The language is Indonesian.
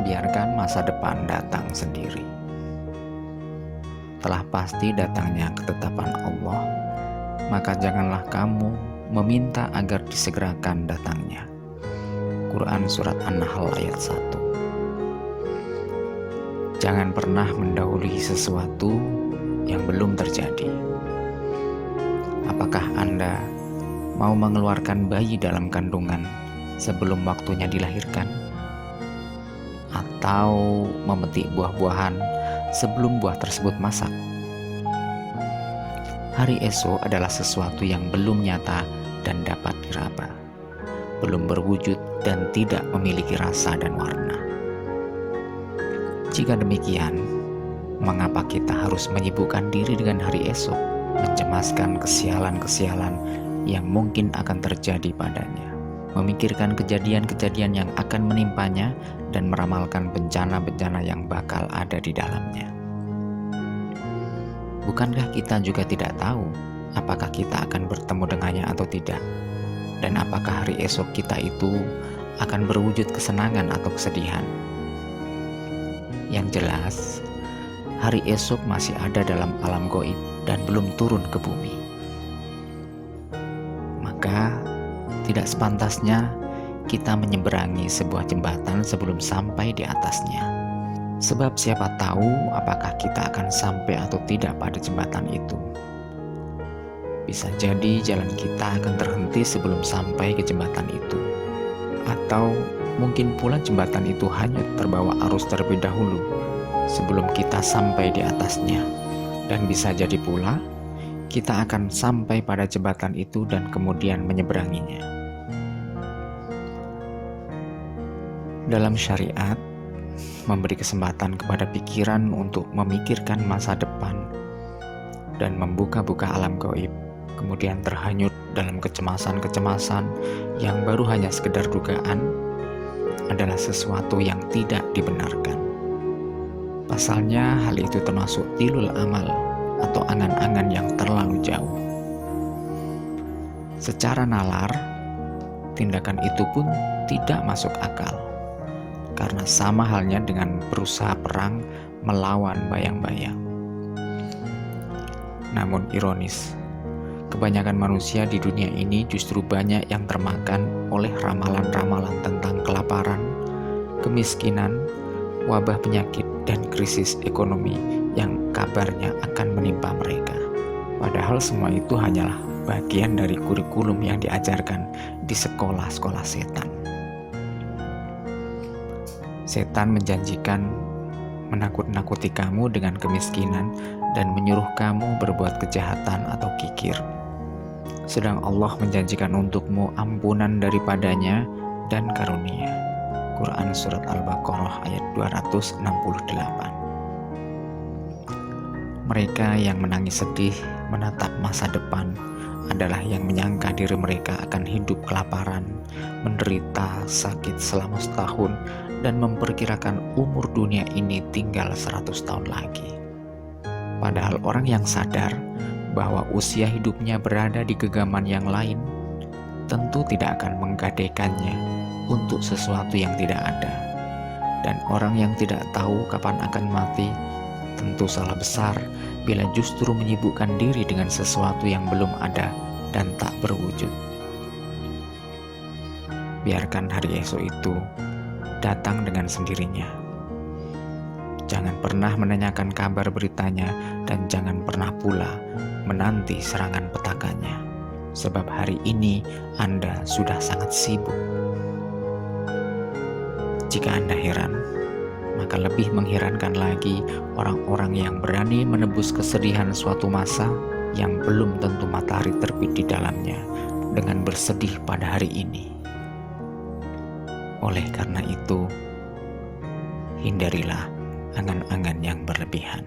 biarkan masa depan datang sendiri. Telah pasti datangnya ketetapan Allah, maka janganlah kamu meminta agar disegerakan datangnya. Quran Surat An-Nahl ayat 1. Jangan pernah mendahului sesuatu yang belum terjadi. Apakah Anda mau mengeluarkan bayi dalam kandungan sebelum waktunya dilahirkan? Atau memetik buah-buahan sebelum buah tersebut masak? Hari esok adalah sesuatu yang belum nyata dan dapat diraba, belum berwujud dan tidak memiliki rasa dan warna. Jika demikian, mengapa kita harus menyibukkan diri dengan hari esok, mencemaskan kesialan-kesialan yang mungkin akan terjadi padanya, memikirkan kejadian-kejadian yang akan menimpanya, dan meramalkan bencana-bencana yang bakal ada di dalamnya? Bukankah kita juga tidak tahu apakah kita akan bertemu dengannya atau tidak? Dan apakah hari esok kita itu akan berwujud kesenangan atau kesedihan? Yang jelas, hari esok masih ada dalam alam gaib dan belum turun ke bumi. Maka, tidak sepantasnya kita menyeberangi sebuah jembatan sebelum sampai di atasnya. Sebab siapa tahu apakah kita akan sampai atau tidak pada jembatan itu. Bisa jadi jalan kita akan terhenti sebelum sampai ke jembatan itu. Atau mungkin pula jembatan itu hanya terbawa arus terlebih dahulu sebelum kita sampai di atasnya. Dan bisa jadi pula kita akan sampai pada jembatan itu dan kemudian menyeberanginya. Dalam syariat, memberi kesempatan kepada pikiran untuk memikirkan masa depan dan membuka-buka alam gaib, kemudian terhanyut dalam kecemasan-kecemasan yang baru hanya sekedar dugaan, adalah sesuatu yang tidak dibenarkan. Pasalnya, hal itu termasuk tilul amal atau angan-angan yang terlalu jauh. Secara nalar, tindakan itu pun tidak masuk akal, karena sama halnya dengan berusaha perang melawan bayang-bayang. Namun ironis, kebanyakan manusia di dunia ini justru banyak yang termakan oleh ramalan-ramalan tentang kelaparan, kemiskinan, wabah penyakit, dan krisis ekonomi yang kabarnya akan menimpa mereka. Padahal semua itu hanyalah bagian dari kurikulum yang diajarkan di sekolah-sekolah setan. Setan menjanjikan menakut-nakuti kamu dengan kemiskinan dan menyuruh kamu berbuat kejahatan atau kikir. Sedang Allah menjanjikan untukmu ampunan daripadanya dan karunia. Quran Surat Al-Baqarah ayat 268. Mereka yang menangis sedih menatap masa depan adalah yang menyangka diri mereka akan hidup kelaparan, menderita sakit selama setahun, dan memperkirakan umur dunia ini tinggal 100 tahun lagi. Padahal orang yang sadar bahwa usia hidupnya berada di genggaman yang lain, tentu tidak akan menggadaikannya untuk sesuatu yang tidak ada. Dan orang yang tidak tahu kapan akan mati, tentu salah besar bila justru menyibukkan diri dengan sesuatu yang belum ada dan tak berwujud. Biarkan hari esok itu datang dengan sendirinya. Jangan pernah menanyakan kabar beritanya dan jangan pernah pula menanti serangan petakannya, sebab hari ini Anda sudah sangat sibuk. Jika Anda heran, maka lebih mengherankan lagi orang-orang yang berani menebus kesedihan suatu masa yang belum tentu matahari terbit di dalamnya dengan bersedih pada hari ini. Oleh karena itu, hindarilah angan-angan yang berlebihan.